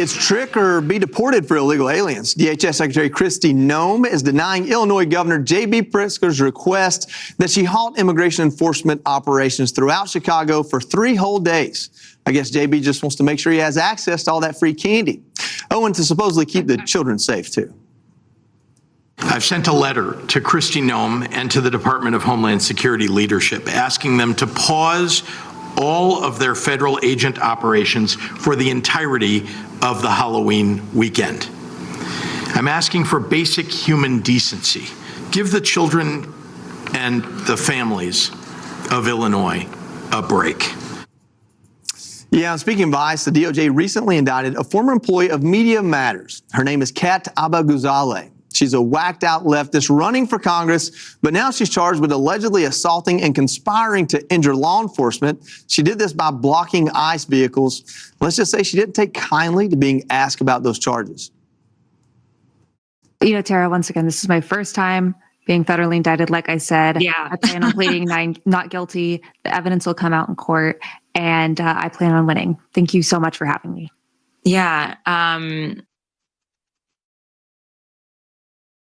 It's trick or be deported for illegal aliens. DHS Secretary Kristi Noem is denying Illinois Governor J.B. Pritzker's request that she halt immigration enforcement operations throughout Chicago for 3 whole days. I guess J.B. just wants to make sure he has access to all that free candy. Oh, and to supposedly keep the children safe, too. I've sent a letter to Kristi Noem and to the Department of Homeland Security leadership asking them to pause all of their federal agent operations for the entirety of the Halloween weekend. I'm asking for basic human decency. Give the children and the families of Illinois a break. Yeah, speaking of ICE, the DOJ recently indicted a former employee of Media Matters. Her name is Kat Abaguzaleh. She's a whacked-out leftist running for Congress, but now she's charged with allegedly assaulting and conspiring to injure law enforcement. She did this by blocking ICE vehicles. Let's just say she didn't take kindly to being asked about those charges. You know, Tara, once again, this is my first time being federally indicted. Like I said, I plan on pleading not guilty. The evidence will come out in court, and I plan on winning. Thank you so much for having me. Yeah.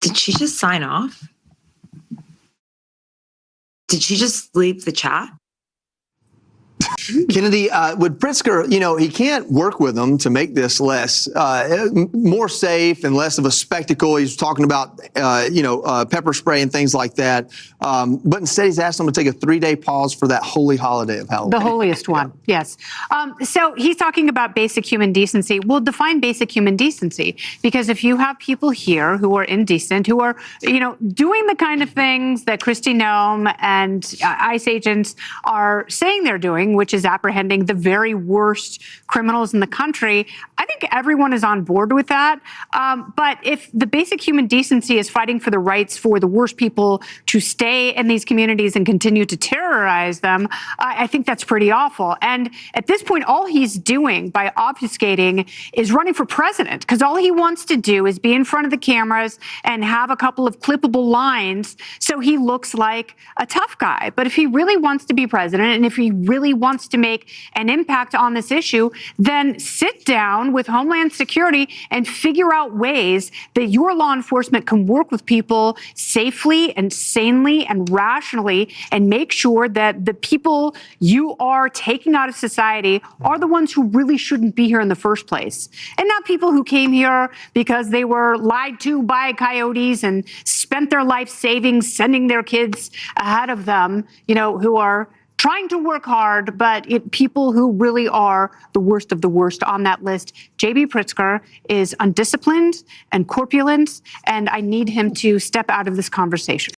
Did she just sign off? Did she just leave the chat? Kennedy, with Pritzker, you know, he can't work with them to make this less, more safe and less of a spectacle. He's talking about, pepper spray and things like that. But instead, he's asked them to take a 3-day pause for that holy holiday of Halloween. The holiest one, yes. So he's talking about basic human decency. We'll define basic human decency, because if you have people here who are indecent, who are, doing the kind of things that Kristi Noem and ICE agents are saying they're doing, which is apprehending the very worst criminals in the country, I think everyone is on board with that. But if the basic human decency is fighting for the rights for the worst people to stay in these communities and continue to terrorize them, I think that's pretty awful. And at this point, all he's doing by obfuscating is running for president, because all he wants to do is be in front of the cameras and have a couple of clippable lines so he looks like a tough guy. But if he really wants to be president, and if he really wants to make an impact on this issue, then sit down with Homeland Security and figure out ways that your law enforcement can work with people safely and sanely and rationally, and make sure that the people you are taking out of society are the ones who really shouldn't be here in the first place, and not people who came here because they were lied to by coyotes and spent their life savings sending their kids ahead of them, who are trying to work hard, but people who really are the worst of the worst on that list. J.B. Pritzker is undisciplined and corpulent, and I need him to step out of this conversation.